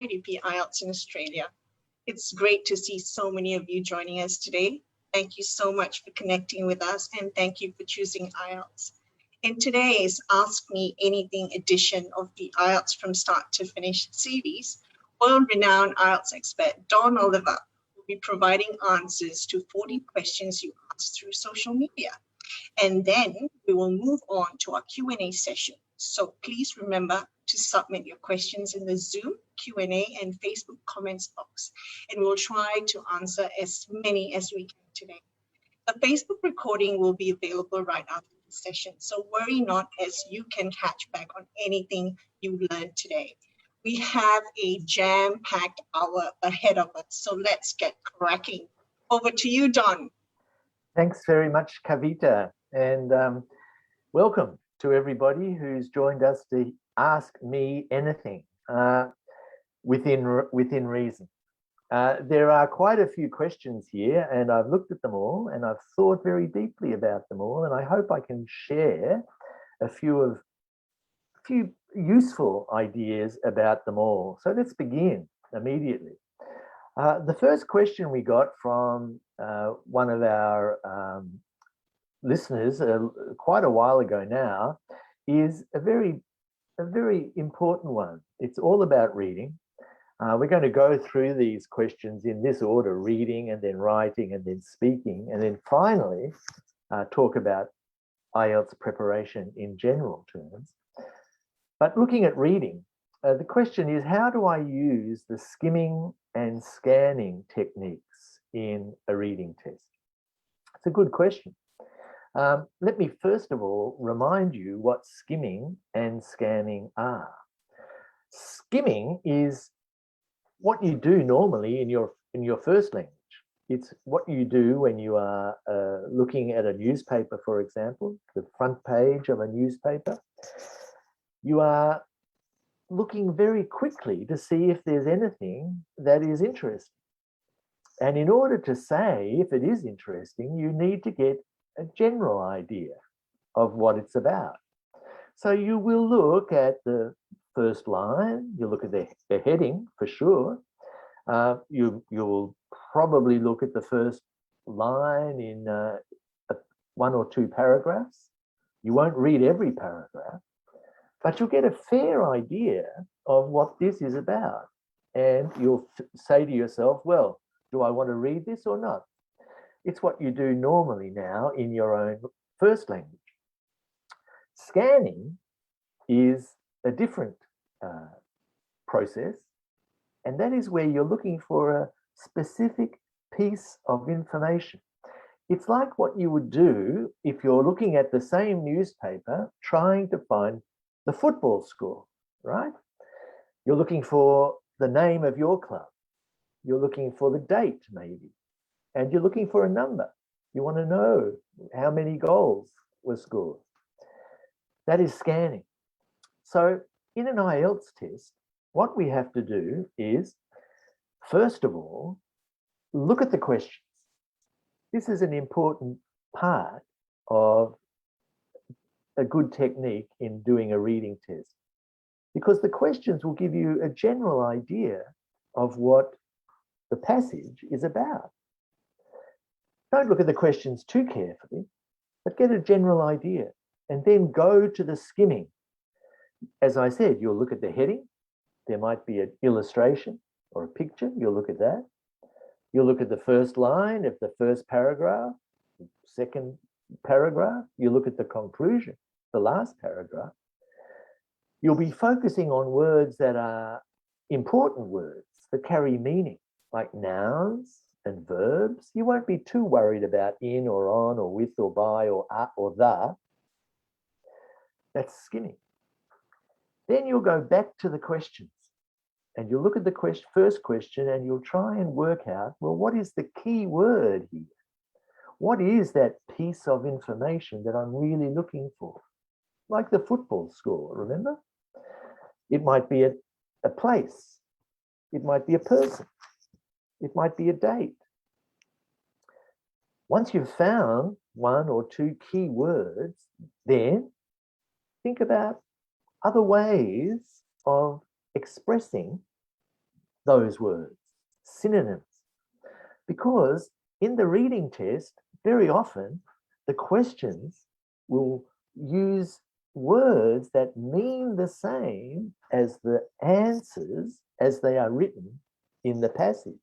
IDP IELTS in Australia. It's great to see so many of you joining us today. Thank you so much for connecting with us and thank you for choosing IELTS. In today's Ask Me Anything edition of the IELTS from Start to Finish series, world-renowned IELTS expert Don Oliver will be providing answers to 40 questions you asked through social media. And then we will move on to our Q&A session. So please remember to submit your questions in the Zoom Q&A and Facebook comments box, and we'll try to answer as many as we can today. The Facebook recording will be available right after the session, so worry not, as you can catch back on anything you learned today. We have a jam-packed hour ahead of us, so let's get cracking. Over to you, Don. Thanks very much, Kavita, and welcome to everybody who's joined us to ask me anything within reason. There are quite a few questions here, and I've looked at them all and I've thought very deeply about them all, and I hope I can share a few useful ideas about them all. So let's begin immediately. The first question we got from one of our listeners quite a while ago now is a very important one. It's all about reading. We're going to go through these questions in this order: reading and then writing and then speaking, and then finally talk about IELTS preparation in general terms. But looking at reading, the question is, how do I use the skimming and scanning techniques in a reading test? It's a good question. Let me first of all remind you what skimming and scanning are. Skimming is what you do normally in your first language. It's what you do when you are looking at a newspaper, for example, the front page of a newspaper. You are looking very quickly to see if there's anything that is interesting. And in order to say if it is interesting, you need to get a general idea of what it's about. So you will look at the first line, you look at the heading for sure. You'll probably look at the first line in one or two paragraphs. You won't read every paragraph, but you'll get a fair idea of what this is about. And you'll say to yourself, well, do I want to read this or not? It's what you do normally now in your own first language. Scanning is a different process, and that is where you're looking for a specific piece of information. It's like what you would do if you're looking at the same newspaper trying to find the football score, right? You're looking for the name of your club. You're looking for the date, maybe, and you're looking for a number. You want to know how many goals were scored. That is scanning. So in an IELTS test, what we have to do is, first of all, look at the questions. This is an important part of a good technique in doing a reading test, because the questions will give you a general idea of what the passage is about. Don't look at the questions too carefully, but get a general idea and then go to the skimming. As I said, you'll look at the heading. There might be an illustration or a picture. You'll look at that. You'll look at the first line of the first paragraph, second paragraph. You look at the conclusion, the last paragraph. You'll be focusing on words that are important words that carry meaning, like nouns and verbs. You won't be too worried about in or on or with or by or at or the. That's skimming. Then you'll go back to the questions and you'll look at the first question and you'll try and work out, well, what is the key word here? What is that piece of information that I'm really looking for? Like the football score, remember? It might be a place. It might be a person. It might be a date. Once you've found one or two key words, then think about other ways of expressing those words, synonyms. Because in the reading test, very often the questions will use words that mean the same as the answers as they are written in the passage.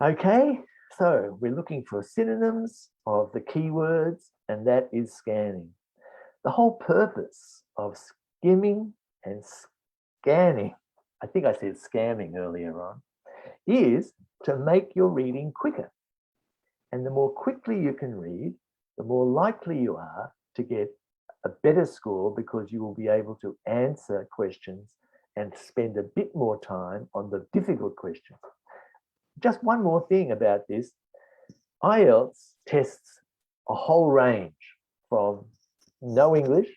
Okay, so we're looking for synonyms of the keywords, and that is scanning. The whole purpose of skimming and scanning, I think I said scamming earlier on, is to make your reading quicker. And the more quickly you can read, the more likely you are to get a better score, because you will be able to answer questions and spend a bit more time on the difficult questions. Just one more thing about this. IELTS tests a whole range from no English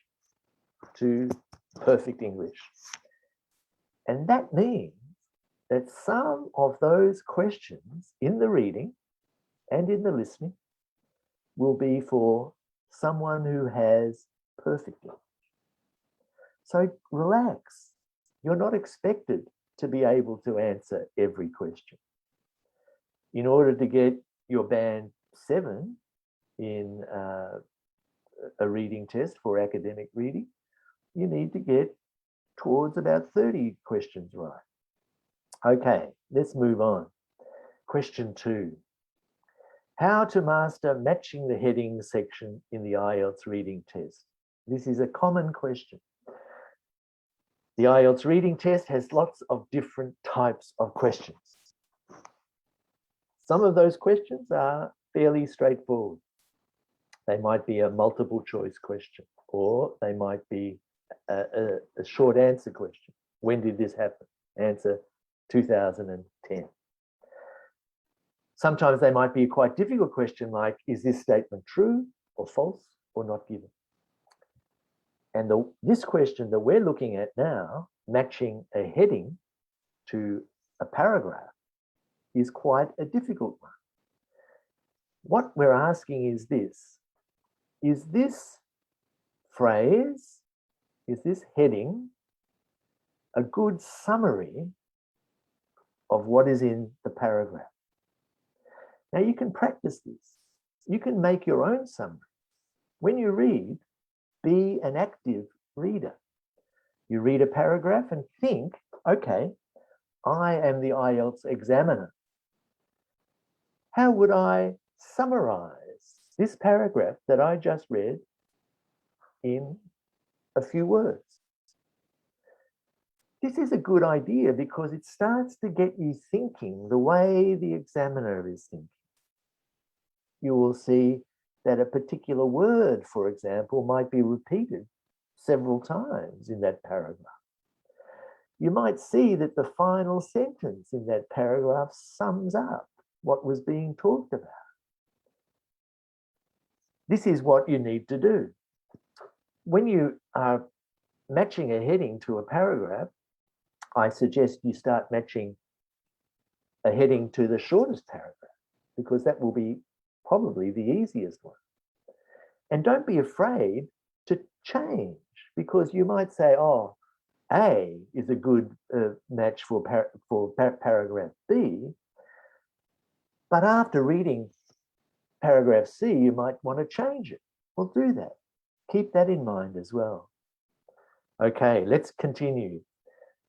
to perfect English. And that means that some of those questions in the reading and in the listening will be for someone who has perfect English. So relax. You're not expected to be able to answer every question. In order to get your band 7 in a reading test for academic reading, you need to get towards about 30 questions right. Okay, let's move on. Question 2. How to master matching the headings section in the IELTS reading test. This is a common question. The IELTS reading test has lots of different types of questions. Some of those questions are fairly straightforward. They might be a multiple choice question, or they might be a short answer question. When did this happen? Answer 2010. Sometimes they might be a quite difficult question like, is this statement true or false or not given? And this question that we're looking at now, matching a heading to a paragraph, is quite a difficult one. What we're asking is this phrase, is this heading a good summary of what is in the paragraph? Now you can practice this. You can make your own summary. When you read, be an active reader. You read a paragraph and think, okay, I am the IELTS examiner. How would I summarize this paragraph that I just read in a few words? This is a good idea because it starts to get you thinking the way the examiner is thinking. You will see that a particular word, for example, might be repeated several times in that paragraph. You might see that the final sentence in that paragraph sums up what was being talked about. This is what you need to do. When you are matching a heading to a paragraph, I suggest you start matching a heading to the shortest paragraph, because that will be probably the easiest one. And don't be afraid to change, because you might say, oh, A is a good match for paragraph B, but after reading paragraph C, you might want to change it. Well, do that. Keep that in mind as well. Okay, let's continue.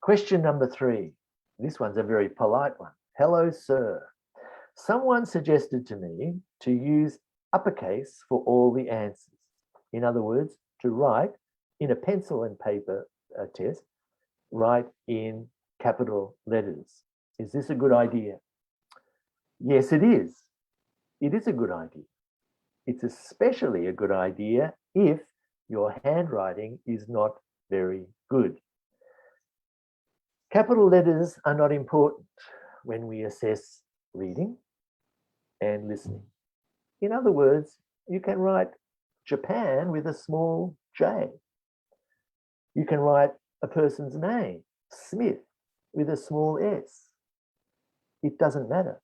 Question number 3. This one's a very polite one. Hello, sir. Someone suggested to me to use uppercase for all the answers. In other words, to write in a pencil and paper test, write in capital letters. Is this a good idea? Yes, it is. It is a good idea. It's especially a good idea if your handwriting is not very good. Capital letters are not important when we assess reading and listening. In other words, you can write Japan with a small j. You can write a person's name, Smith, with a small s. It doesn't matter.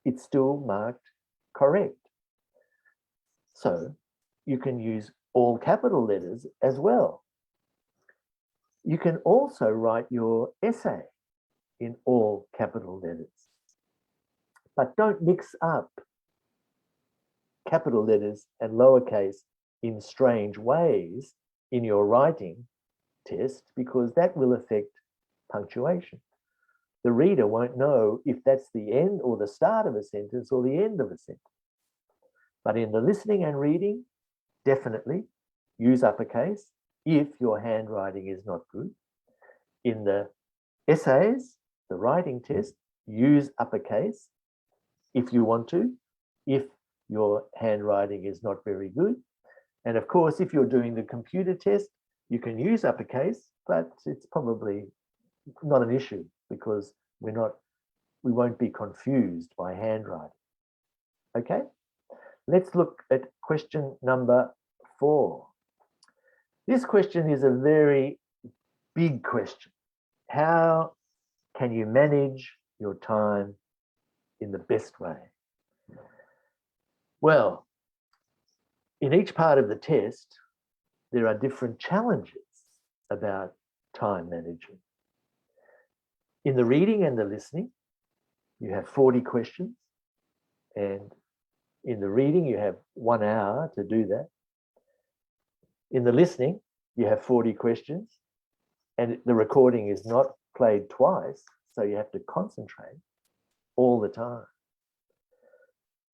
It's still marked correct. So you can use all capital letters as well. You can also write your essay in all capital letters. But don't mix up capital letters and lowercase in strange ways in your writing test, because that will affect punctuation. The reader won't know if that's the end or the start of a sentence or the end of a sentence. But in the listening and reading, definitely use uppercase if your handwriting is not good. In the essays, the writing test, use uppercase if you want to, if your handwriting is not very good. And of course, if you're doing the computer test, you can use uppercase, but it's probably not an issue because we won't be confused by handwriting. Okay, let's look at question number 4. This question is a very big question. How can you manage your time in the best way? Well, in each part of the test, there are different challenges about time management. In the reading and the listening, you have 40 questions, and in the reading, you have 1 hour to do that. In the listening, you have 40 questions, and the recording is not played twice, so you have to concentrate all the time.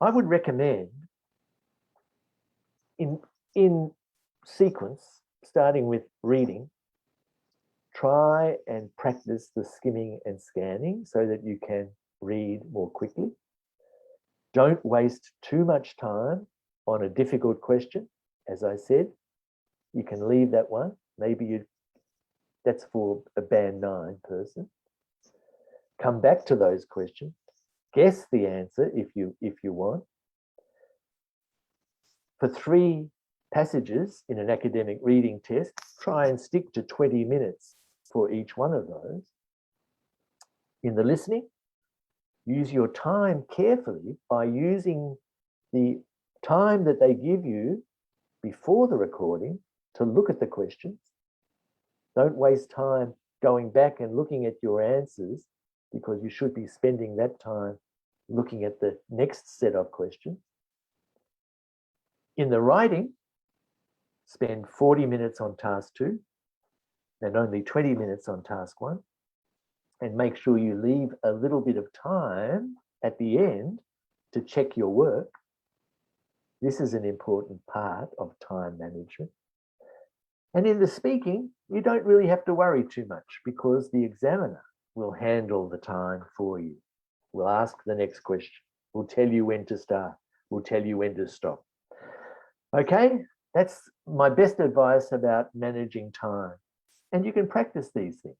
I would recommend in sequence, starting with reading, try and practice the skimming and scanning so that you can read more quickly. Don't waste too much time on a difficult question. As I said, you can leave that one. Maybe that's for a band 9 person. Come back to those questions. Guess the answer if you want. For 3 passages in an academic reading test, try and stick to 20 minutes for each one of those. In the listening, use your time carefully by using the time that they give you before the recording to look at the questions. Don't waste time going back and looking at your answers, because you should be spending that time looking at the next set of questions. In the writing, spend 40 minutes on task 2 and only 20 minutes on task 1. And make sure you leave a little bit of time at the end to check your work. This is an important part of time management. And in the speaking, you don't really have to worry too much, because the examiner will handle the time for you. We'll ask the next question. We'll tell you when to start. We'll tell you when to stop. Okay, that's my best advice about managing time. And you can practice these things.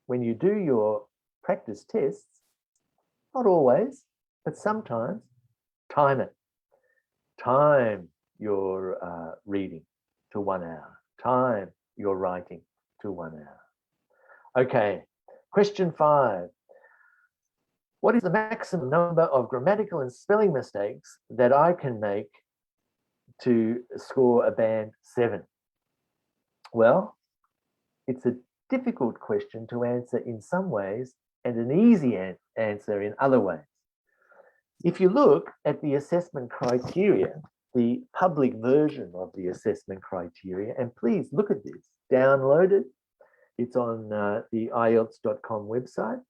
When you do your practice tests, not always, but sometimes, time it. Time your reading to 1 hour. Time your writing to 1 hour. Okay, question 5. What is the maximum number of grammatical and spelling mistakes that I can make to score a band 7? Well, it's a difficult question to answer in some ways and an easy answer in other ways. If you look at the assessment criteria, the public version of the assessment criteria, and please look at this, download it. It's on the IELTS.com website.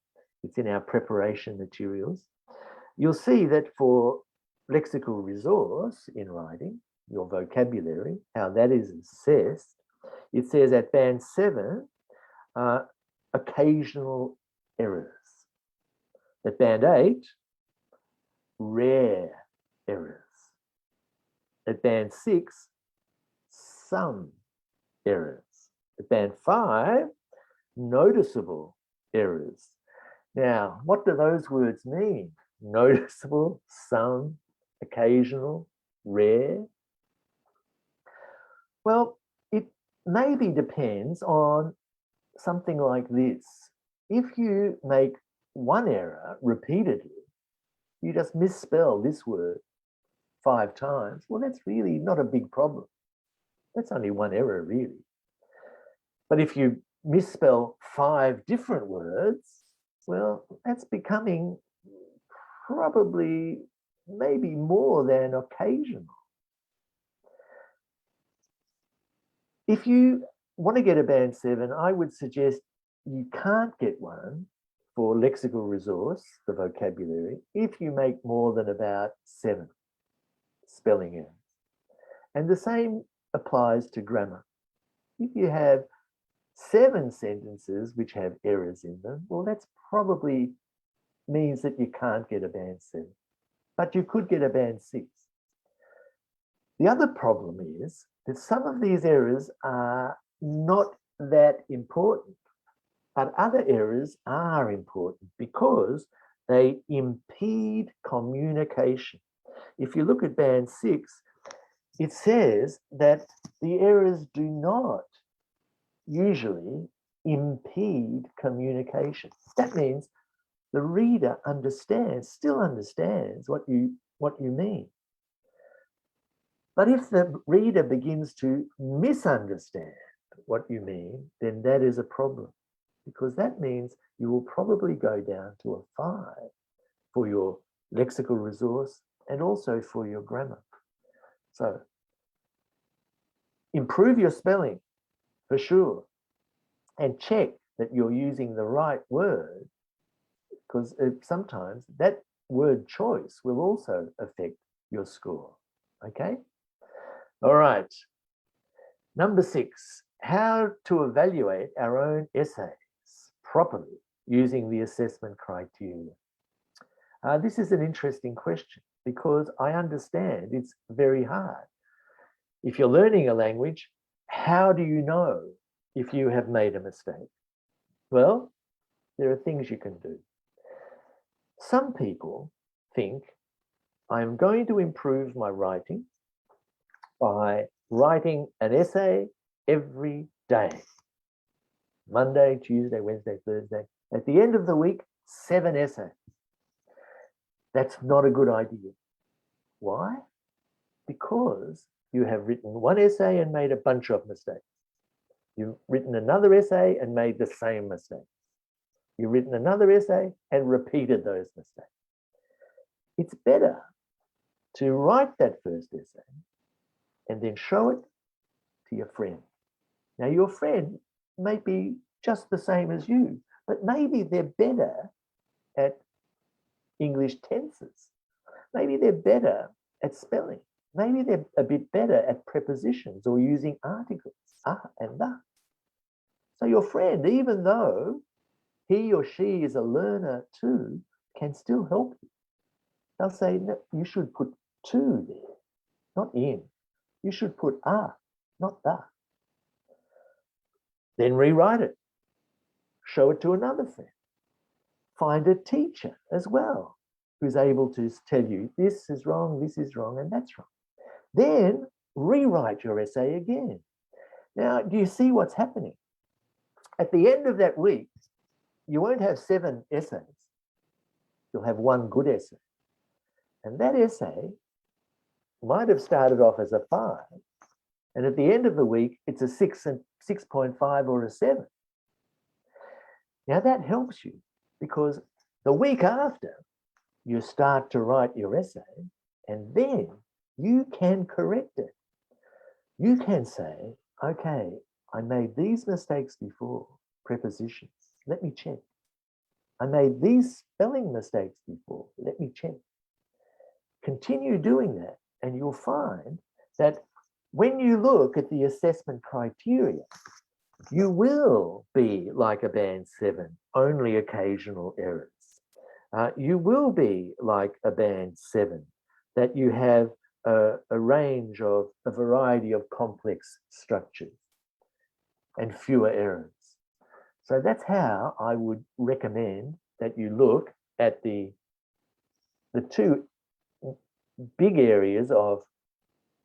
It's in our preparation materials. You'll see that for lexical resource in writing, your vocabulary, how that is assessed, it says at band 7, occasional errors. At band 8, rare errors. At band 6, some errors. At band 5, noticeable errors. Now, what do those words mean? Noticeable, some, occasional, rare? Well, it maybe depends on something like this. If you make one error repeatedly, you just misspell this word 5 times, well, that's really not a big problem. That's only one error, really. But if you misspell 5 different words, Well, that's becoming probably maybe more than occasional. If you want to get a band 7, I would suggest you can't get one for lexical resource, the vocabulary, if you make more than about 7 spelling errors. And the same applies to grammar. If you have 7 sentences which have errors in them, well, that's probably means that you can't get a band 7, but you could get a band 6. The other problem is that some of these errors are not that important, but other errors are important because they impede communication. If you look at band 6, it says that the errors do not usually impede communication. That means the reader still understands what you mean. But if the reader begins to misunderstand what you mean, then that is a problem, because that means you will probably go down to a 5 for your lexical resource and also for your grammar. So improve your spelling for sure, and check that you're using the right word, because sometimes that word choice will also affect your score. Okay? All right. Number 6, how to evaluate our own essays properly using the assessment criteria. This is an interesting question because I understand it's very hard. If you're learning a language, how do you know if you have made a mistake? Well, there are things you can do. Some people think I'm going to improve my writing by writing an essay every day. Monday, Tuesday, Wednesday, Thursday. At the end of the week, 7 essays. That's not a good idea. Why? Because you have written one essay and made a bunch of mistakes. You've written another essay and made the same mistake. You've written another essay and repeated those mistakes. It's better to write that first essay and then show it to your friend. Now, your friend may be just the same as you, but maybe they're better at English tenses. Maybe they're better at spelling. Maybe they're a bit better at prepositions or using articles, and the. So your friend, even though he or she is a learner too, can still help you. They'll say, no, you should put to there, not in. You should put not the. Then rewrite it. Show it to another friend. Find a teacher as well who's able to tell you this is wrong, and that's wrong. Then rewrite your essay again. Now, do you see what's happening? At the end of that week, you won't have 7 essays. You'll have one good essay. And that essay might have started off as a 5, and at the end of the week, it's a 6.5 or a 7. Now that helps you because the week after, you start to write your essay and then you can correct it. You can say, okay, I made these mistakes before, prepositions, let me check. I made these spelling mistakes before, let me check. Continue doing that and you'll find that when you look at the assessment criteria, you will be like a band 7, only occasional errors. You will be like a band 7, that you have a range of a variety of complex structures and fewer errors. So that's how I would recommend that you look at the 2 big areas of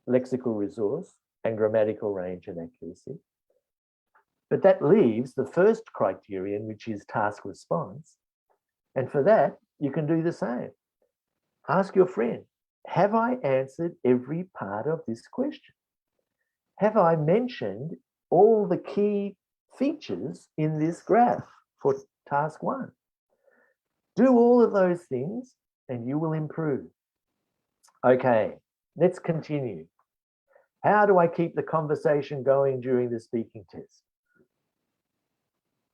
lexical resource and grammatical range and accuracy. But that leaves the first criterion, which is task response. And for that, you can do the same. Ask your friend, have I answered every part of this question? Have I mentioned all the key features in this graph for task 1? Do all of those things and you will improve. Okay, let's continue. How do I keep the conversation going during the speaking test?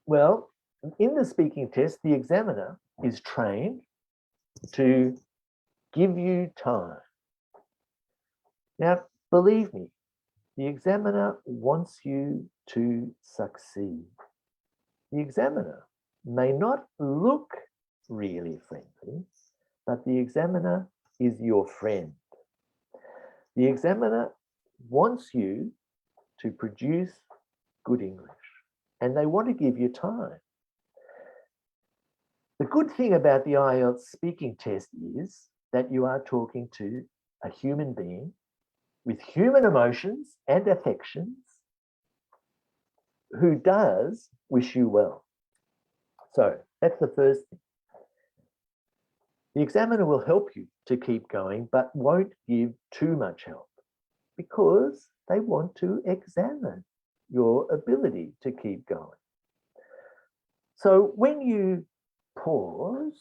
Well, in the speaking test, the examiner is trained to give you time. Now, believe me, the examiner wants you to succeed. The examiner may not look really friendly, but the examiner is your friend. The examiner wants you to produce good English, and they want to give you time. The good thing about the IELTS speaking test is that you are talking to a human being with human emotions and affections who does wish you well. So that's the first thing. The examiner will help you to keep going, but won't give too much help because they want to examine your ability to keep going. So when you pause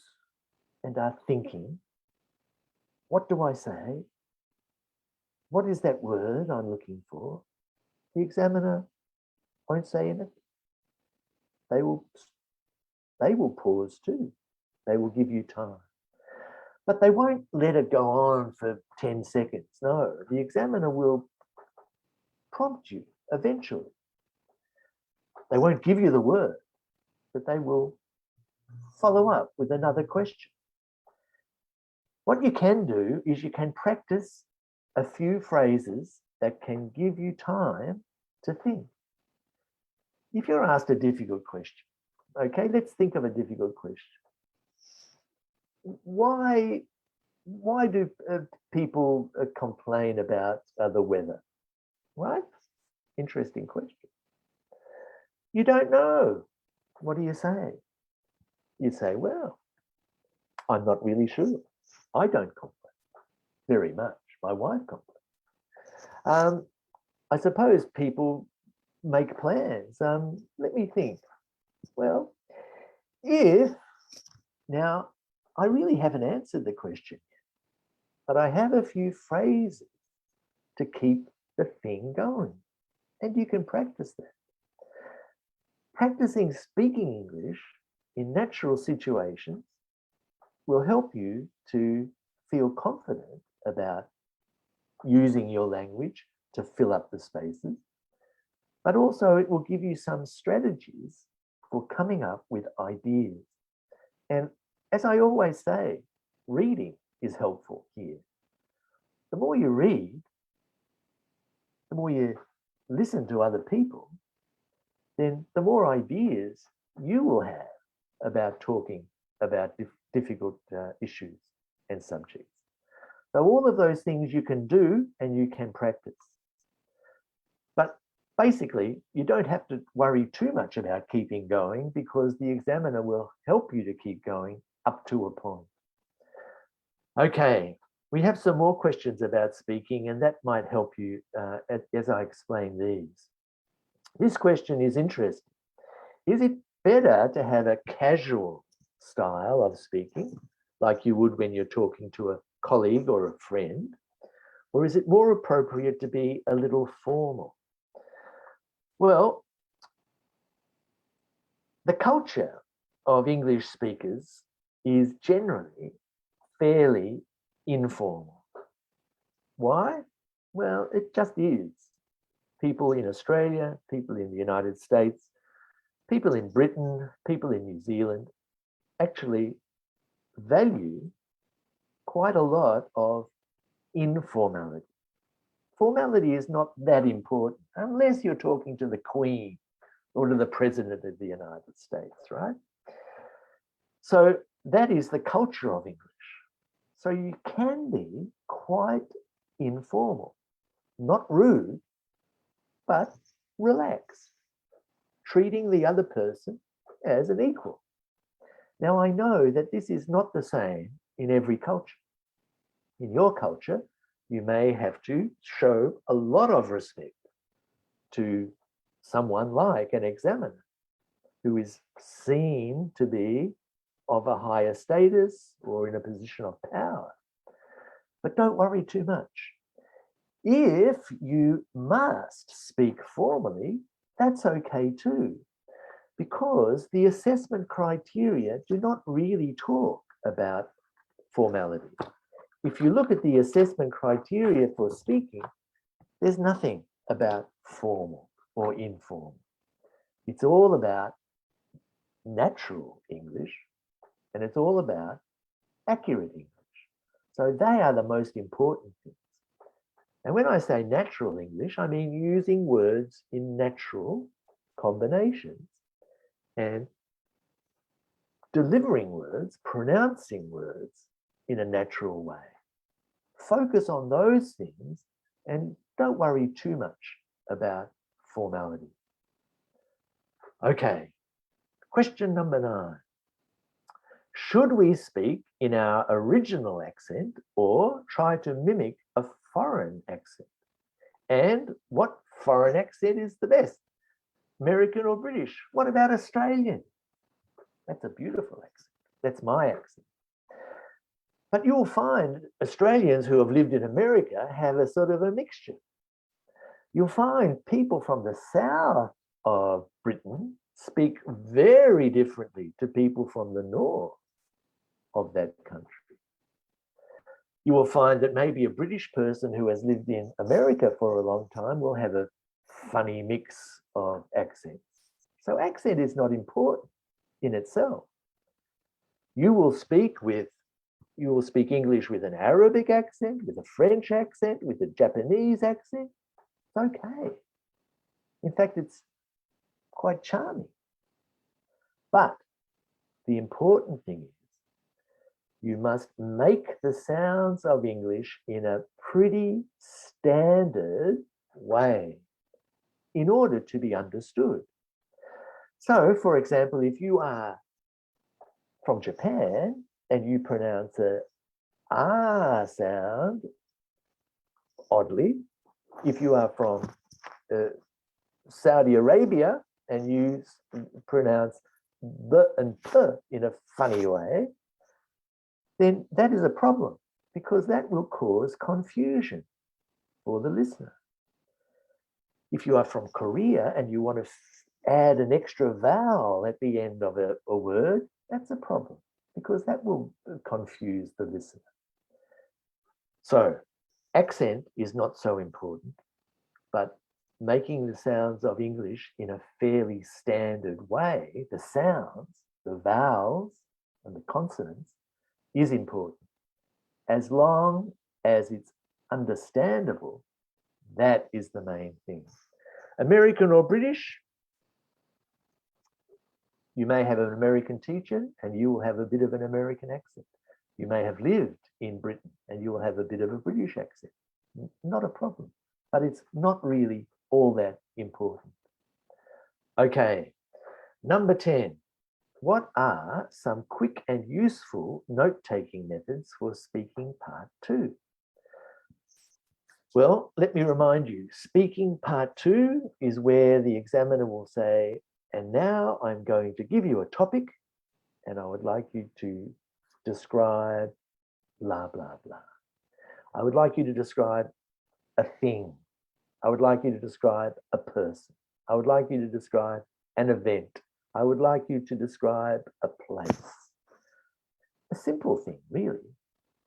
and are thinking, what do I say? What is that word I'm looking for? The examiner won't say anything. They will pause too. They will give you time. But they won't let it go on for 10 seconds. No, the examiner will prompt you eventually. They won't give you the word, but they will follow up with another question. What you can do is you can practice a few phrases that can give you time to think. If you're asked a difficult question, okay, let's think of a difficult question. Why do people complain about the weather? Right? Interesting question. You don't know. What do you say? You say, well, I'm not really sure. I don't complain very much. My wife complains. I suppose people make plans. Let me think. Well, now I really haven't answered the question yet, but I have a few phrases to keep the thing going, and you can practice that. Practicing speaking English in natural situations will help you to feel confident about using your language to fill up the spaces, but also it will give you some strategies for coming up with ideas. And as I always say, reading is helpful here. The more you read, the more you listen to other people, then the more ideas you will have about talking about difficult issues and subjects. So all of those things you can do and you can practice. But basically, you don't have to worry too much about keeping going because the examiner will help you to keep going up to a point. Okay, we have some more questions about speaking and that might help you as I explain these. This question is interesting. Is it better to have a casual style of speaking, like you would when you're talking to a colleague or a friend, or is it more appropriate to be a little formal? Well, the culture of English speakers is generally fairly informal. Why? Well, it just is. People in Australia, people in the United States, people in Britain, people in New Zealand actually value quite a lot of informality. Formality is not that important unless you're talking to the Queen or to the President of the United States, right? So that is the culture of English. So you can be quite informal, not rude, but relaxed, treating the other person as an equal. Now, I know that this is not the same in every culture. In your culture, you may have to show a lot of respect to someone like an examiner who is seen to be of a higher status or in a position of power. But don't worry too much. If you must speak formally, that's okay too, because the assessment criteria do not really talk about formality. If you look at the assessment criteria for speaking, there's nothing about formal or informal. It's all about natural English, and it's all about accurate English. So they are the most important things. And when I say natural English, I mean using words in natural combinations and delivering words, pronouncing words in a natural way. Focus on those things and don't worry too much about formality. Okay, question number 9. Should we speak in our original accent or try to mimic a foreign accent? And what foreign accent is the best? American or British? What about Australian? That's a beautiful accent. That's my accent. But you'll find Australians who have lived in America have a sort of a mixture. You'll find people from the south of Britain speak very differently to people from the north of that country. You will find that maybe a British person who has lived in America for a long time will have a funny mix of accents. So accent is not important in itself. You will speak English with an Arabic accent, with a French accent, with a Japanese accent. It's okay. In fact, it's quite charming. But the important thing is you must make the sounds of English in a pretty standard way in order to be understood. So, for example, if you are from Japan and you pronounce a ah sound oddly, if you are from Saudi Arabia and you pronounce the and the in a funny way, then that is a problem because that will cause confusion for the listener. If you are from Korea and you want to add an extra vowel at the end of a word, that's a problem because that will confuse the listener. So accent is not so important, but making the sounds of English in a fairly standard way, the sounds, the vowels and the consonants is important. As long as it's understandable, that is the main thing. American or British, you may have an American teacher and you will have a bit of an American accent. You may have lived in Britain and you will have a bit of a British accent. Not a problem, but it's not really all that important. Okay, number 10. What are some quick and useful note-taking methods for speaking part 2? Well, let me remind you, speaking part 2 is where the examiner will say, and now I'm going to give you a topic and I would like you to describe blah, blah, blah. I would like you to describe a thing. I would like you to describe a person. I would like you to describe an event. I would like you to describe a place. A simple thing, really.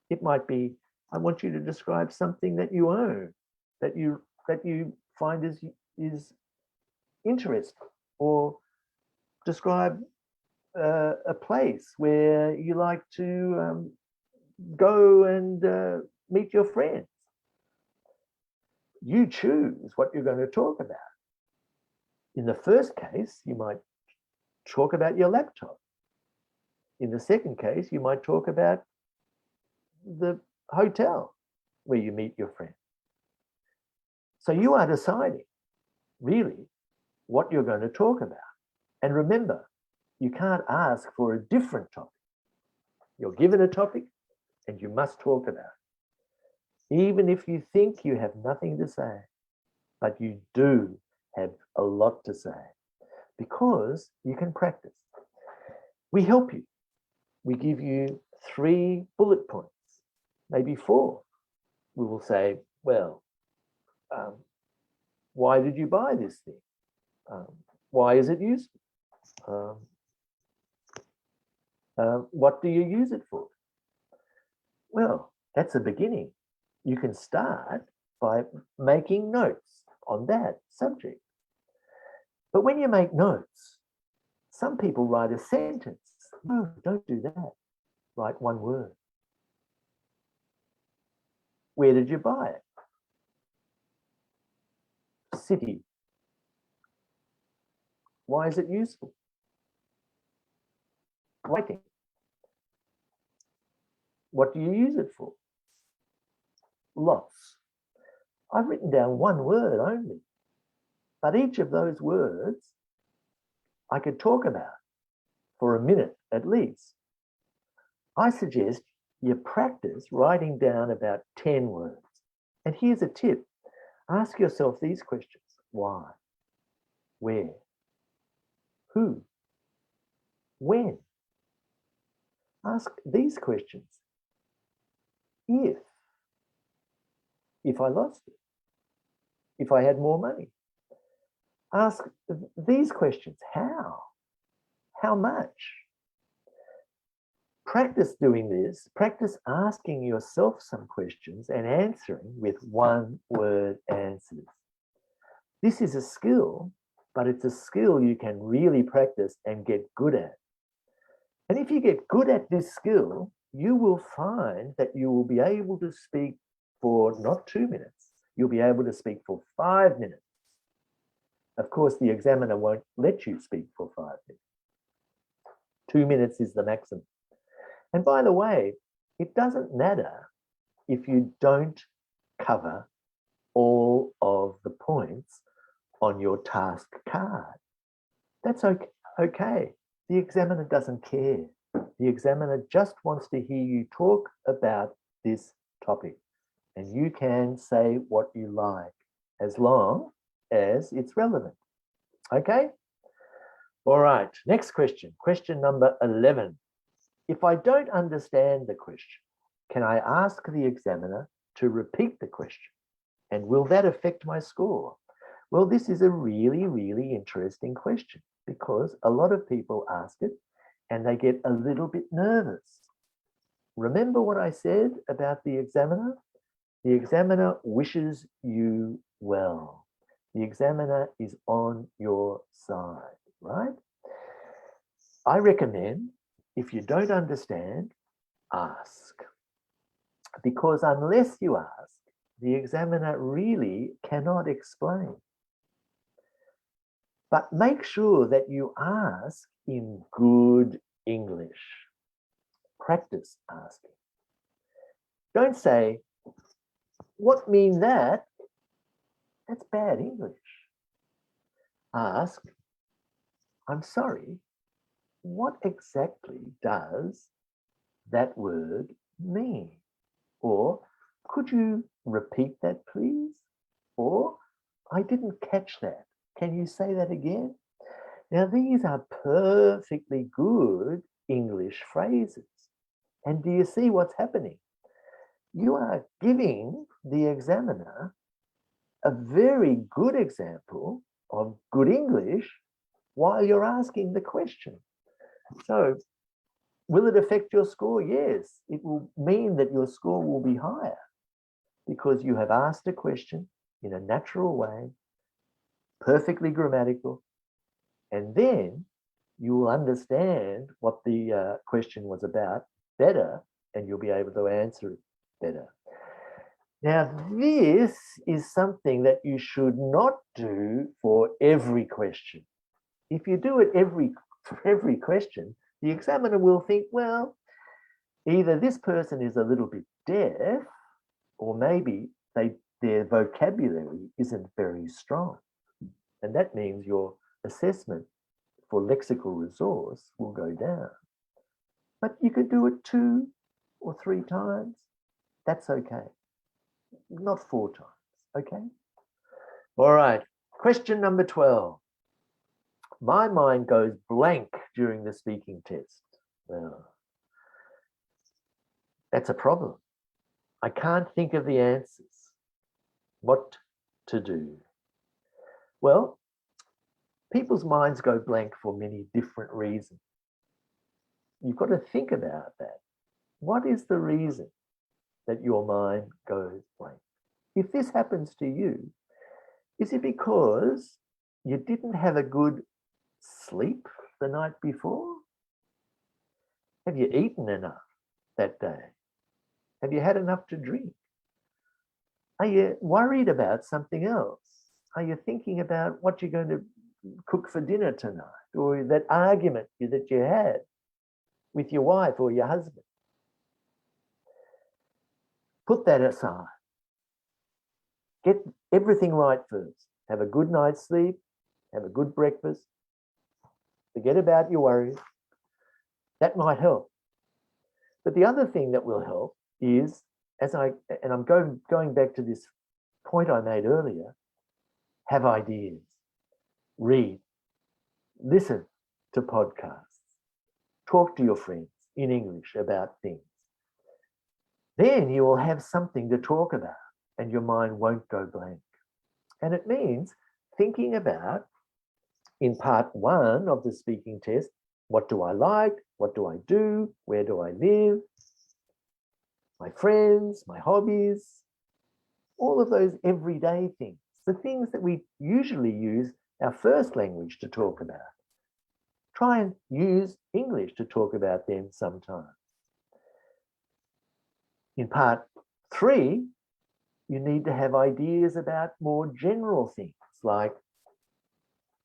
It might be, I want you to describe something that you own, that you find is interesting, or describe a place where you like to go and meet your friends. You choose what you're going to talk about. In the first case, you might talk about your laptop. In the second case, you might talk about the hotel where you meet your friend. So you are deciding really what you're going to talk about. And remember, you can't ask for a different topic. You're given a topic and you must talk about it. Even if you think you have nothing to say, but you do have a lot to say because you can practice. We help you. we give you 3 bullet points, maybe 4. We will say, well, why did you buy this thing? Why is it useful? What do you use it for? Well, that's a beginning. You can start by making notes on that subject. But when you make notes, some people write a sentence. No, don't do that. Write 1 word. Where did you buy it? City. Why is it useful? Writing. What do you use it for? Lots. I've written down 1 word only, but each of those words I could talk about for a minute at least. I suggest you practice writing down about 10 words. And here's a tip. Ask yourself these questions. Why? Where? Who? When? Ask these questions. If I lost it, if I had more money. Ask these questions. How much? Practice doing this. Practice asking yourself some questions and answering with 1-word answers. This is a skill, but it's a skill you can really practice and get good at. And if you get good at this skill, you will find that you will be able to speak for not 2 minutes. You'll be able to speak for 5 minutes. Of course, the examiner won't let you speak for 5 minutes. 2 minutes is the maximum. And by the way, it doesn't matter if you don't cover all of the points on your task card. That's okay. The examiner doesn't care. The examiner just wants to hear you talk about this topic. And you can say what you like as long as it's relevant. Okay? All right, next question. Question number 11. If I don't understand the question, can I ask the examiner to repeat the question? And will that affect my score? Well, this is a really, really interesting question because a lot of people ask it and they get a little bit nervous. Remember what I said about the examiner? The examiner wishes you well. The examiner is on your side, right? I recommend if you don't understand, ask. Because unless you ask, the examiner really cannot explain. But make sure that you ask in good English. Practice asking. Don't say, what mean that? That's bad English. Ask, I'm sorry, what exactly does that word mean? Or could you repeat that, please? Or I didn't catch that. Can you say that again? Now, these are perfectly good English phrases. And do you see what's happening? You are giving the examiner a very good example of good English while you're asking the question. So, will it affect your score? Yes, it will mean that your score will be higher because you have asked a question in a natural way, perfectly grammatical, and then you will understand what the question was about better and you'll be able to answer it better. Now, this is something that you should not do for every question. If you do it for every question, the examiner will think, well, either this person is a little bit deaf or maybe their vocabulary isn't very strong. And that means your assessment for lexical resource will go down. But you could do it 2 or 3 times. That's okay. Not 4 times, okay? All right, question number 12. My mind goes blank during the speaking test. That's a problem. I can't think of the answers. What to do? Well, people's minds go blank for many different reasons. You've got to think about that. What is the reason that your mind goes blank? If this happens to you, is it because you didn't have a good sleep the night before? Have you eaten enough that day? Have you had enough to drink? Are you worried about something else? Are you thinking about what you're going to cook for dinner tonight, or that argument that you had with your wife or your husband? Put that aside. Get everything right first. Have a good night's sleep, have a good breakfast, forget about your worries. That might help. But the other thing that will help is, I'm going back to this point I made earlier, have ideas, read, listen to podcasts, talk to your friends in English about things. Then you will have something to talk about and your mind won't go blank. And it means thinking about, in part 1 of the speaking test, what do I like? What do I do? Where do I live? My friends, my hobbies, all of those everyday things, the things that we usually use our first language to talk about. Try and use English to talk about them sometimes. In part 3, you need to have ideas about more general things like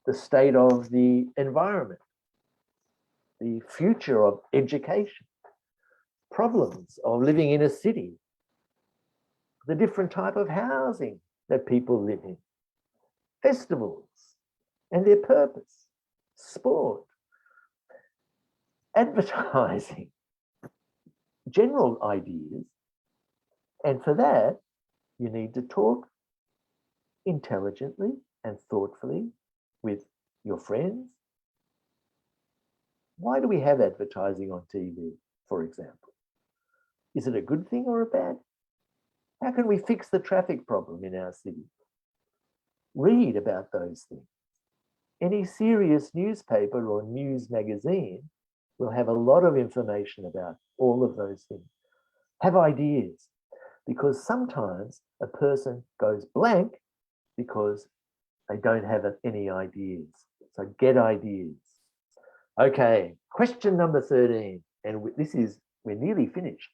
the state of the environment, the future of education, problems of living in a city, the different type of housing that people live in, festivals and their purpose, sport, advertising, general ideas. And for that, you need to talk intelligently and thoughtfully with your friends. Why do we have advertising on TV, for example? Is it a good thing or a bad? How can we fix the traffic problem in our city? Read about those things. Any serious newspaper or news magazine will have a lot of information about all of those things. Have ideas, because sometimes a person goes blank because they don't have any ideas. So get ideas. Okay, question number 13, and we're nearly finished.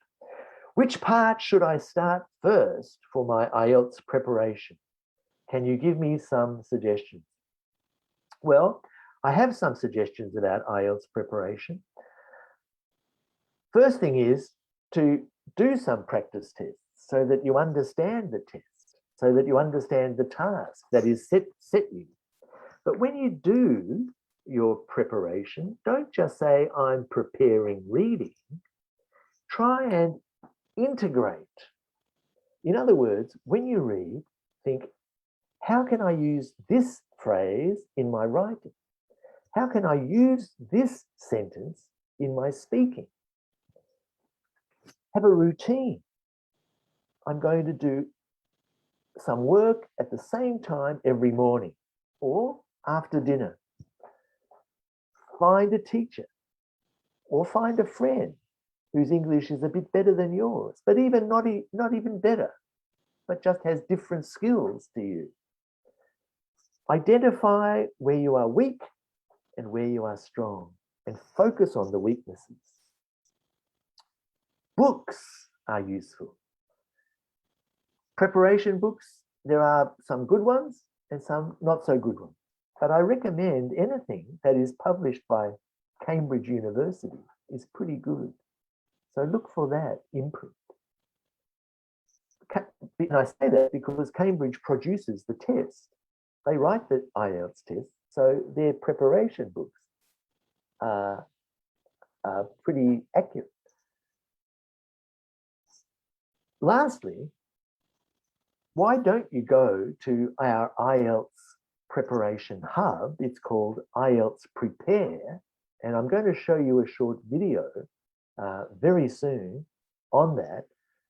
Which part should I start first for my IELTS preparation? Can you give me some suggestions? Well, I have some suggestions about IELTS preparation. First thing is to do some practice tests so that you understand the test, so that you understand the task that is set you. But when you do your preparation, don't just say, I'm preparing reading. Try and integrate. In other words, when you read, think, how can I use this phrase in my writing? How can I use this sentence in my speaking? Have a routine. I'm going to do some work at the same time every morning or after dinner. Find a teacher or find a friend whose English is a bit better than yours, but even not even better, but just has different skills to you. Identify where you are weak and where you are strong and focus on the weaknesses. Books are useful. Preparation books, there are some good ones and some not so good ones. But I recommend anything that is published by Cambridge University is pretty good. So look for that imprint. And I say that because Cambridge produces the test. They write the IELTS test, so their preparation books are pretty accurate. Lastly, why don't you go to our IELTS preparation hub? It's called IELTS Prepare, and I'm going to show you a short video very soon on that.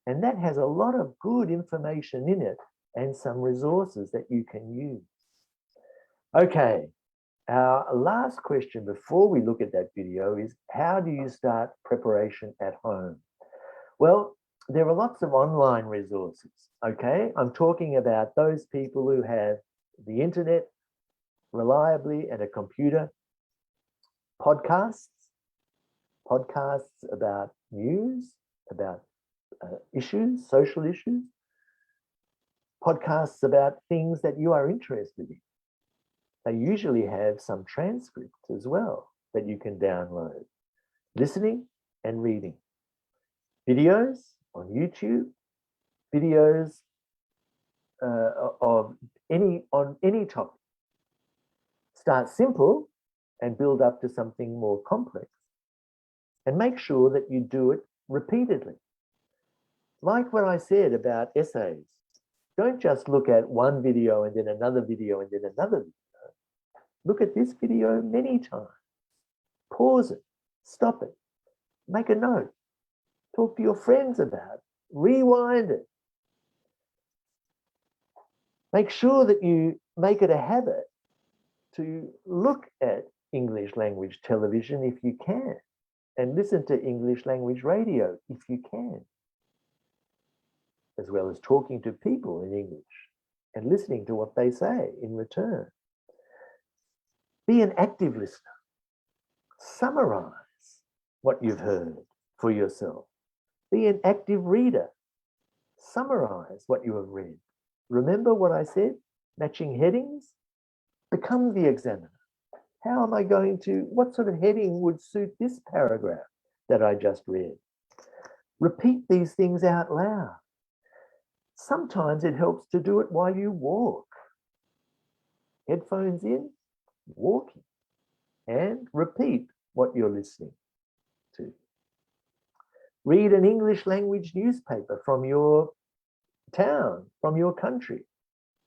And that has a lot of good information in it and some resources that you can use. Okay, our last question before we look at that video is, how do you start preparation at home? Well, there are lots of online resources, okay? I'm talking about those people who have the internet reliably and a computer. Podcasts about news, about issues, social issues. Podcasts about things that you are interested in. They usually have some transcripts as well that you can download. Listening and reading. Videos on YouTube, videos on any topic. Start simple and build up to something more complex. And make sure that you do it repeatedly. Like what I said about essays. Don't just look at one video and then another video and then another video. Look at this video many times. Pause it, stop it, make a note, talk to your friends about it, rewind it. Make sure that you make it a habit to look at English language television if you can, and listen to English language radio if you can, as well as talking to people in English and listening to what they say in return. Be an active listener. Summarize what you've heard for yourself. Be an active reader. Summarize what you have read. Remember what I said? Matching headings? Become the examiner. How am I going to, what sort of heading would suit this paragraph that I just read? Repeat these things out loud. Sometimes it helps to do it while you walk. Headphones in, walking, and repeat what you're listening to. Read an English language newspaper from your town, from your country,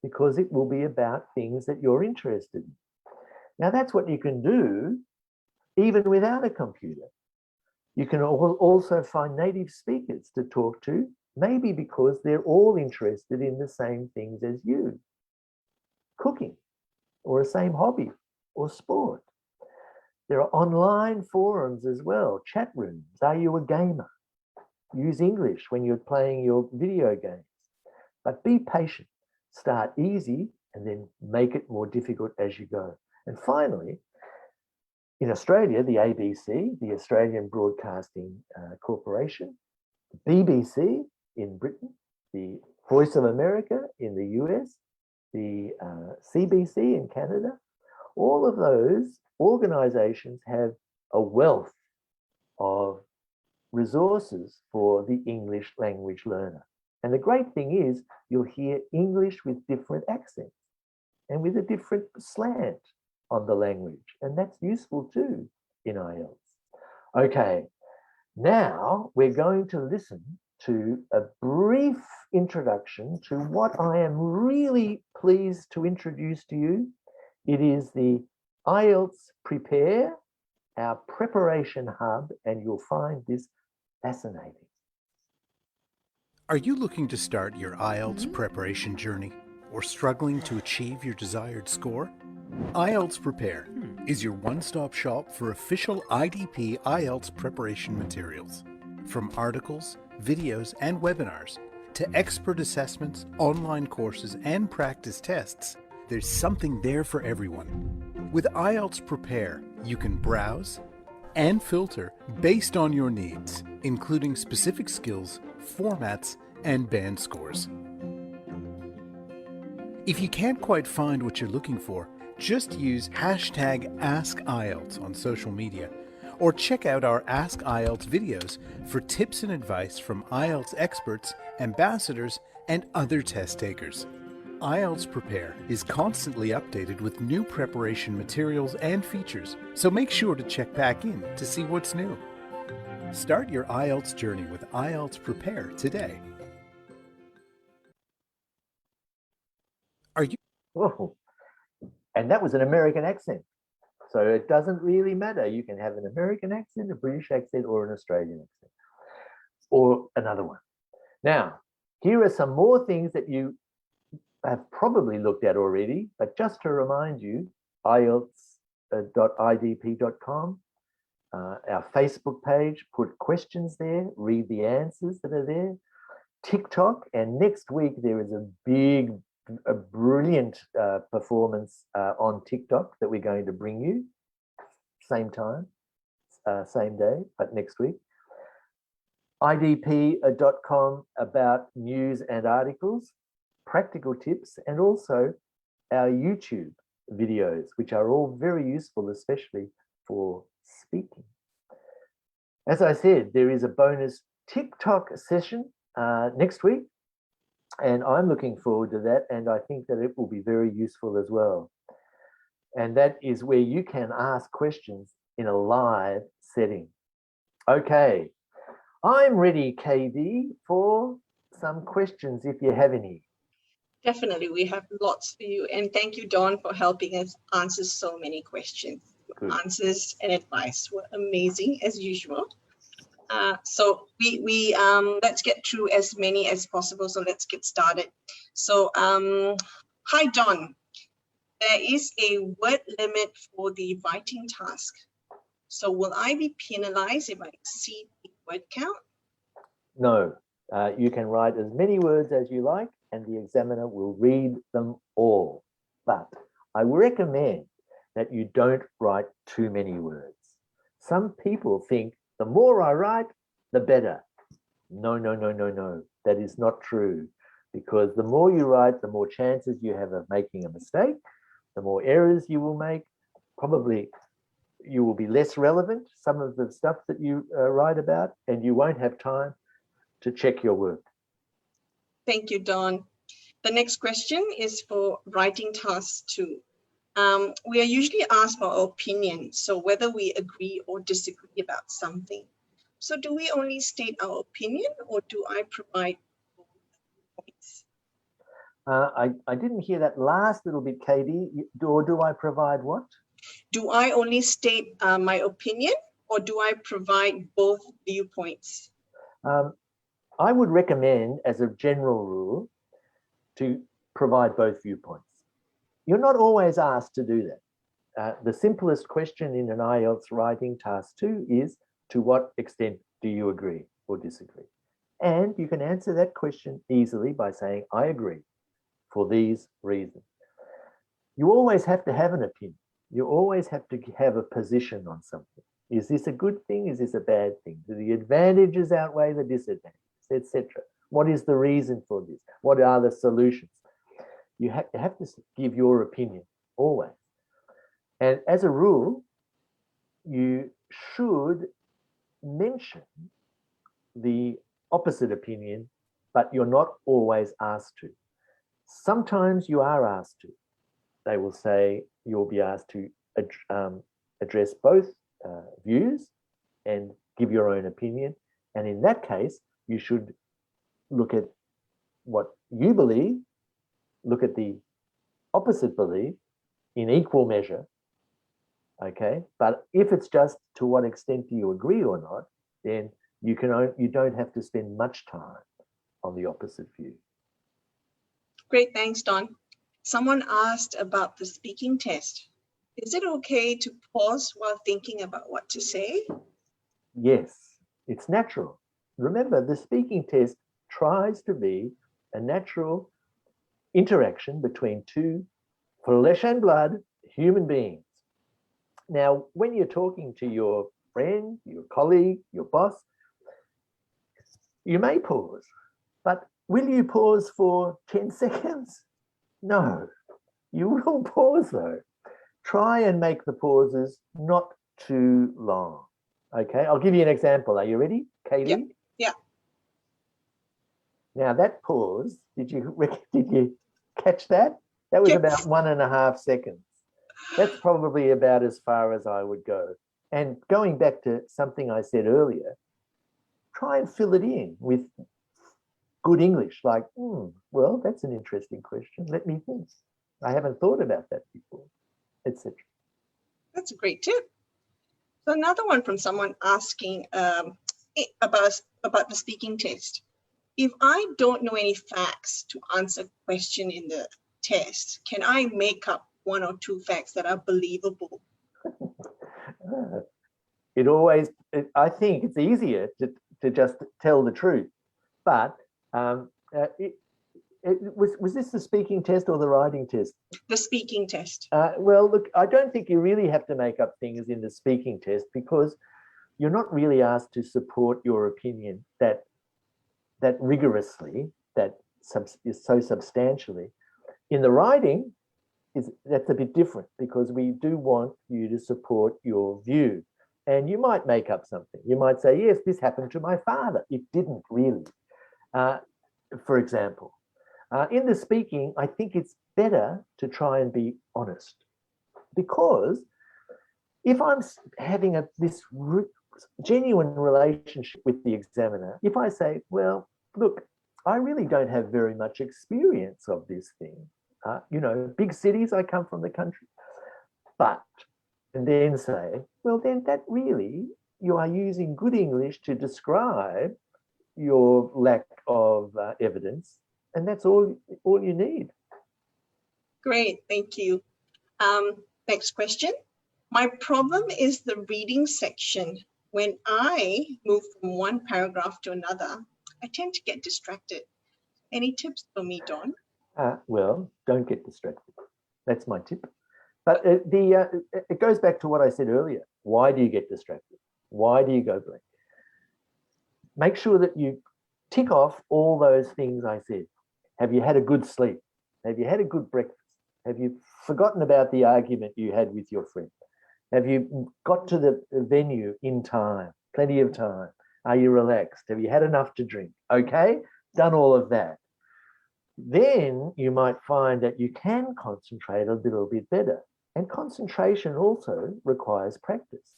because it will be about things that you're interested in. Now, that's what you can do even without a computer. You can also find native speakers to talk to, maybe because they're all interested in the same things as you. Cooking, or a same hobby, or sport. There are online forums as well, chat rooms. Are you a gamer? Use English when you're playing your video games. But be patient. Start easy and then make it more difficult as you go. And finally, in Australia, the ABC, the Australian Broadcasting Corporation, the BBC in Britain, the Voice of America in the US, the CBC in Canada, all of those organizations have a wealth of resources for the English language learner. And the great thing is you'll hear English with different accents and with a different slant on the language. And that's useful too in IELTS. Okay, now we're going to listen to a brief introduction to what I am really pleased to introduce to you. It is the IELTS Prepare, our preparation hub, and you'll find this fascinating. Are you looking to start your IELTS preparation journey or struggling to achieve your desired score? IELTS Prepare is your one-stop shop for official IDP IELTS preparation materials. From articles, videos, and webinars to expert assessments, online courses, and practice tests, there's something there for everyone. With IELTS Prepare, you can browse and filter based on your needs, including specific skills, formats, and band scores. If you can't quite find what you're looking for, just use #AskIELTS on social media, or check out our Ask IELTS videos for tips and advice from IELTS experts, ambassadors, and other test takers. IELTS Prepare is constantly updated with new preparation materials and features, so make sure to check back in to see what's new. Start your IELTS journey with IELTS Prepare today. Are you? Oh, and that was an American accent. So it doesn't really matter. You can have an American accent, a British accent, or an Australian accent. or another one. Now, here are some more things that you have probably looked at already, but just to remind you, IELTS.idp.com, our Facebook page, put questions there, read the answers that are there. TikTok, and next week there is a brilliant performance on TikTok that we're going to bring you. Same time, same day, but next week. idp.com about news and articles, practical tips, and also our YouTube videos, which are all very useful, especially for speaking. As I said, there is a bonus TikTok session next week, and I'm looking forward to that, and I think that it will be very useful as well. And that is where you can ask questions in a live setting. Okay, I'm ready, KD, for some questions if you have any. Definitely, we have lots for you. And thank you, Dawn, for helping us answer so many questions. Good. Answers and advice were amazing as usual. So we let's get through as many as possible. So let's get started. So hi, Dawn. There is a word limit for the writing task. So will I be penalized if I exceed the word count? No, you can write as many words as you like, and the examiner will read them all. But I recommend that you don't write too many words. Some people think the more I write, the better. No, no, no, no, no. That is not true, because the more you write, the more chances you have of making a mistake, the more errors you will make. Probably you will be less relevant, some of the stuff that you write about, and you won't have time to check your work. Thank you, Dawn. The next question is for writing task 2. We are usually asked for our opinion, so whether we agree or disagree about something. So do we only state our opinion, or do I provide points? I didn't hear that last little bit, Katie. Or do I provide what? Do I only state my opinion, or do I provide both viewpoints? I would recommend, as a general rule, to provide both viewpoints. You're not always asked to do that. The simplest question in an IELTS writing task 2 is, to what extent do you agree or disagree? And you can answer that question easily by saying, I agree for these reasons. You always have to have an opinion. You always have to have a position on something. Is this a good thing? Is this a bad thing? Do the advantages outweigh the disadvantages, etc.? What is the reason for this? What are the solutions? You have to give your opinion always. And as a rule, you should mention the opposite opinion, but you're not always asked to. Sometimes you are asked to. They will say you'll be asked to address both views and give your own opinion. And in that case, you should look at what you believe, look at the opposite belief in equal measure, okay? But if it's just to what extent do you agree or not, then you don't have to spend much time on the opposite view. Great, thanks, Don. Someone asked about the speaking test. Is it okay to pause while thinking about what to say? Yes, it's natural. Remember, the speaking test tries to be a natural interaction between two flesh and blood human beings. Now, when you're talking to your friend, your colleague, your boss, you may pause, but will you pause for 10 seconds? No, you will pause though. Try and make the pauses not too long. Okay, I'll give you an example. Are you ready, Katie? Yeah. Yeah. Now that pause, did you catch that? That was about 1.5 seconds. That's probably about as far as I would go. And going back to something I said earlier, try and fill it in with good English, like, well, that's an interesting question. Let me think. I haven't thought about that before, etc. That's a great tip. So another one from someone asking, about the speaking test. If I don't know any facts to answer a question in the test, can I make up one or two facts that are believable? I think it's easier to just tell the truth. But was this the speaking test or the writing test? The speaking test. Well, look, I don't think you really have to make up things in the speaking test, because you're not really asked to support your opinion that rigorously, that is so substantially. In the writing, that's a bit different, because we do want you to support your view. And you might make up something. You might say, yes, this happened to my father. It didn't really, for example. In the speaking, I think it's better to try and be honest, because if I'm having this genuine relationship with the examiner, if I say, well, look, I really don't have very much experience of this thing. Big cities, I come from the country. But, and then say, well, then that really, you are using good English to describe your lack of evidence, and that's all you need. Great, thank you. Next question. My problem is the reading section. When I move from one paragraph to another, I tend to get distracted. Any tips for me, Don? Well, don't get distracted. That's my tip. But it goes back to what I said earlier. Why do you get distracted? Why do you go blank? Make sure that you tick off all those things I said. Have you had a good sleep? Have you had a good breakfast? Have you forgotten about the argument you had with your friend? Have you got to the venue in time? Plenty of time. Are you relaxed? Have you had enough to drink? Okay, done all of that. Then you might find that you can concentrate a little bit better. And concentration also requires practice.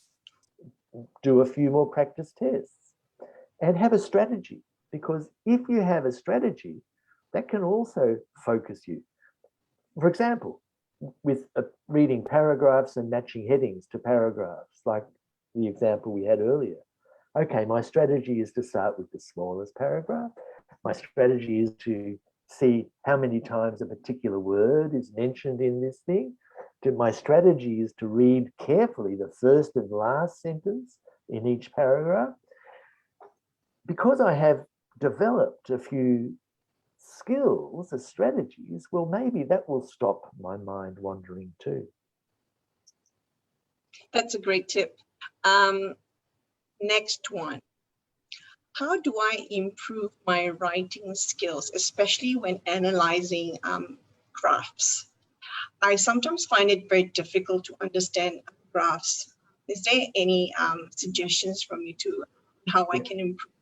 Do a few more practice tests and have a strategy, because if you have a strategy, that can also focus you. For example, with reading paragraphs and matching headings to paragraphs, like the example we had earlier. Okay, my strategy is to start with the smallest paragraph. My strategy is to see how many times a particular word is mentioned in this thing. My strategy is to read carefully the first and last sentence in each paragraph. Because I have developed a few skills as strategies, well, maybe that will stop my mind wandering too. That's a great tip. Next one. How do I improve my writing skills, especially when analyzing graphs? I sometimes find it very difficult to understand graphs. Is there any suggestions from you to how I can improve?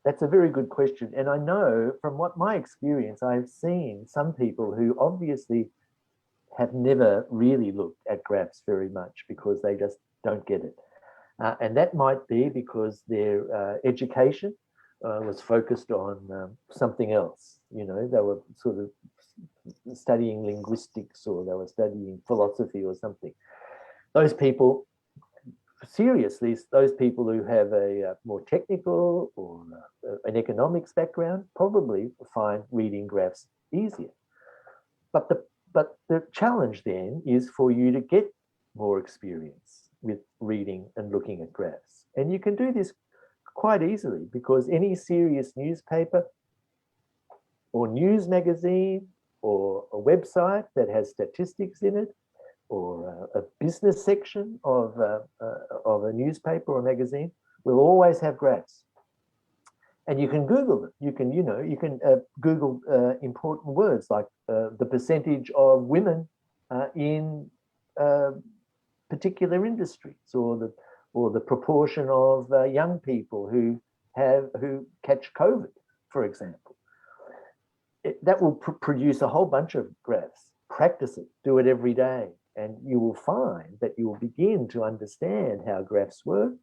That's a very good question. And I know from my experience, I've seen some people who obviously have never really looked at graphs very much because they just don't get it. And that might be because their education was focused on something else. They were sort of studying linguistics, or they were studying philosophy or something. Those people, seriously, those people who have a more technical or an economics background probably find reading graphs easier. But the challenge then is for you to get more experience with reading and looking at graphs. And you can do this quite easily, because any serious newspaper or news magazine or a website that has statistics in it, or a business section of a newspaper or magazine will always have graphs. And you can Google them. You can Google important words like the percentage of women in particular industries, or the proportion of young people who catch COVID, for example. That will produce a whole bunch of graphs. Practice it. Do it every day. And you will find that you will begin to understand how graphs work,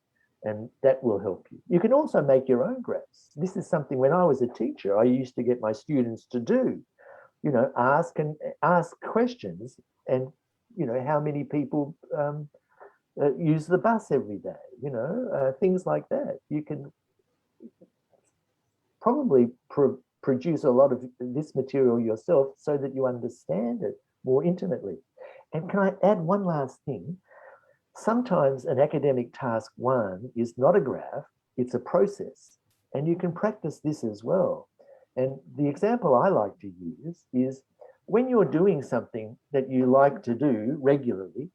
and that will help you. You can also make your own graphs. This is something, when I was a teacher, I used to get my students to do, ask questions, and, how many people use the bus every day, things like that. You can probably produce a lot of this material yourself so that you understand it more intimately. And can I add one last thing? Sometimes an academic task 1 is not a graph, it's a process. And you can practice this as well. And the example I like to use is when you're doing something that you like to do regularly,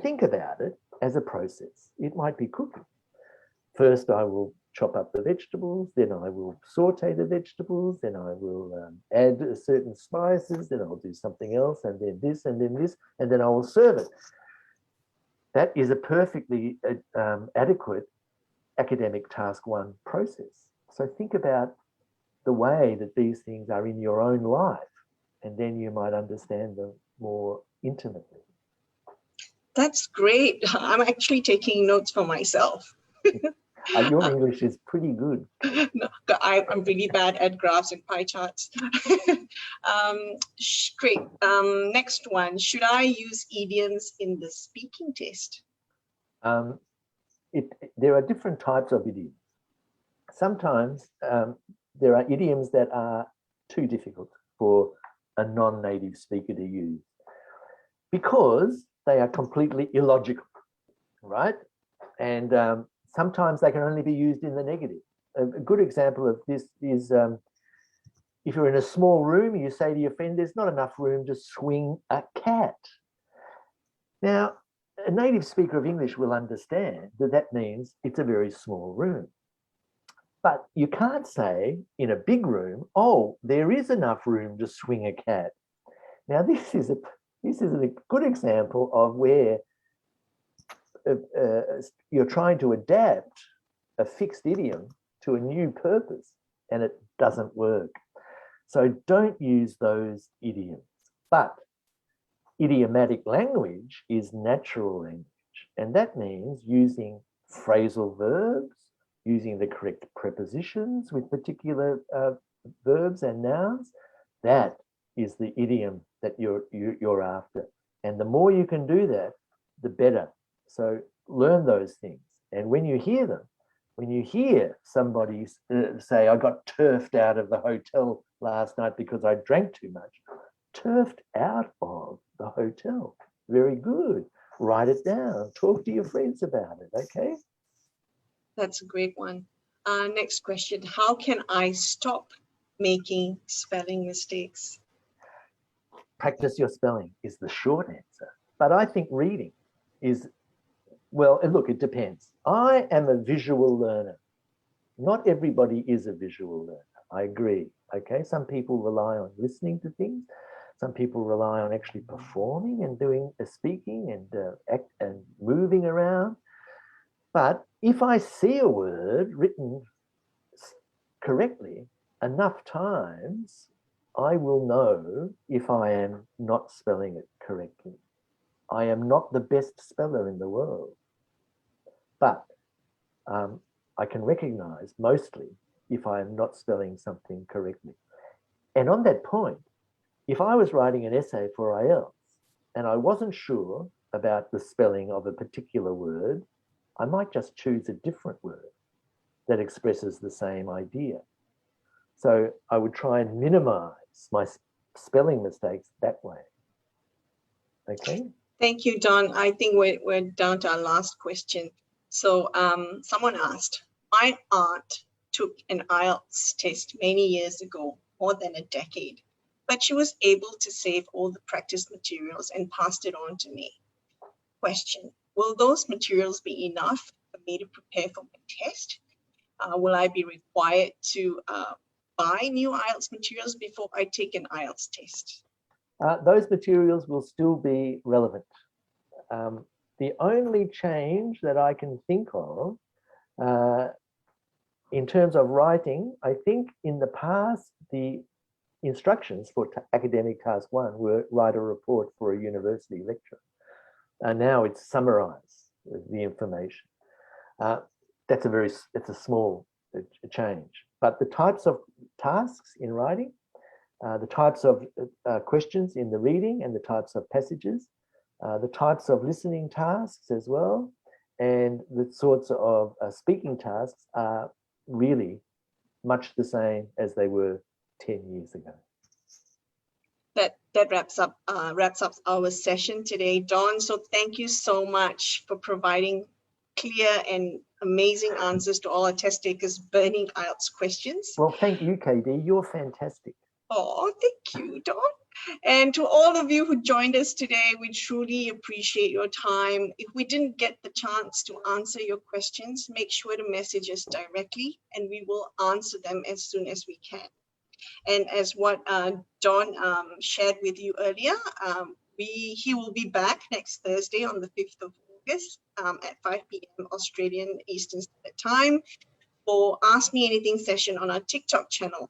think about it as a process. It might be cooking. First, I will chop up the vegetables, then I will saute the vegetables, then I will add certain spices, then I'll do something else, and then this, and then this, and then I will serve it. That is a perfectly adequate academic task 1 process. So think about the way that these things are in your own life, and then you might understand them more intimately. That's great. I'm actually taking notes for myself. Your English is pretty good. No, I'm really bad at graphs and pie charts. Great. Next one. Should I use idioms in the speaking test? There are different types of idioms. Sometimes there are idioms that are too difficult for a non-native speaker to use because they are completely illogical, right? And sometimes they can only be used in the negative. A good example of this is if you're in a small room, you say to your friend, there's not enough room to swing a cat. Now, a native speaker of English will understand that that means it's a very small room. But you can't say in a big room, oh, there is enough room to swing a cat. Now, this is a good example of where you're trying to adapt a fixed idiom to a new purpose, and it doesn't work. So don't use those idioms. But idiomatic language is natural language, and that means using phrasal verbs, using the correct prepositions with particular verbs and nouns. That is the idiom that you're after. And the more you can do that, the better. So learn those things. And when you hear them, when you hear somebody say, I got turfed out of the hotel last night because I drank too much, turfed out of the hotel. Very good. Write it down. Talk to your friends about it, okay? That's a great one. Next question. How can I stop making spelling mistakes? Practice your spelling is the short answer. But I think reading is, well, look, it depends. I am a visual learner. Not everybody is a visual learner. I agree. Okay, some people rely on listening to things. Some people rely on actually performing and doing speaking and moving around. But if I see a word written correctly enough times, I will know if I am not spelling it correctly. I am not the best speller in the world, but I can recognize mostly if I am not spelling something correctly. And on that point, if I was writing an essay for IELTS and I wasn't sure about the spelling of a particular word, I might just choose a different word that expresses the same idea. So I would try and minimize my spelling mistakes that way. Okay. Thank you, Don. I think we're down to our last question. So someone asked, my aunt took an IELTS test many years ago, more than a decade, but she was able to save all the practice materials and passed it on to me. Question, will those materials be enough for me to prepare for my test? Will I be required to buy new IELTS materials before I take an IELTS test? Those materials will still be relevant. The only change that I can think of in terms of writing, I think in the past, the instructions for academic task 1 were write a report for a university lecture. And now it's summarize the information. That's a small change. But the types of tasks in writing, the types of questions in the reading and the types of passages, the types of listening tasks as well, and the sorts of speaking tasks are really much the same as they were 10 years ago. That wraps up our session today, Don. So thank you so much for providing clear and amazing answers to all our test takers' burning IELTS questions. Well, thank you, KD. You're fantastic. Oh, thank you, Don. And to all of you who joined us today, we truly appreciate your time. If we didn't get the chance to answer your questions, make sure to message us directly and we will answer them as soon as we can. And as what Don shared with you earlier, he will be back next Thursday on the 5th of August at 5 p.m. Australian Eastern Standard Time for Ask Me Anything session on our TikTok channel.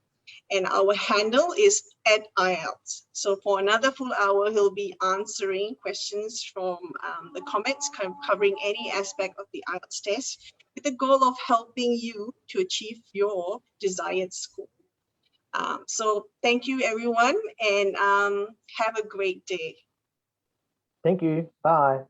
And our handle is @IELTS. So for another full hour, he'll be answering questions from the comments covering any aspect of the IELTS test with the goal of helping you to achieve your desired score. So thank you, everyone, and have a great day. Thank you. Bye.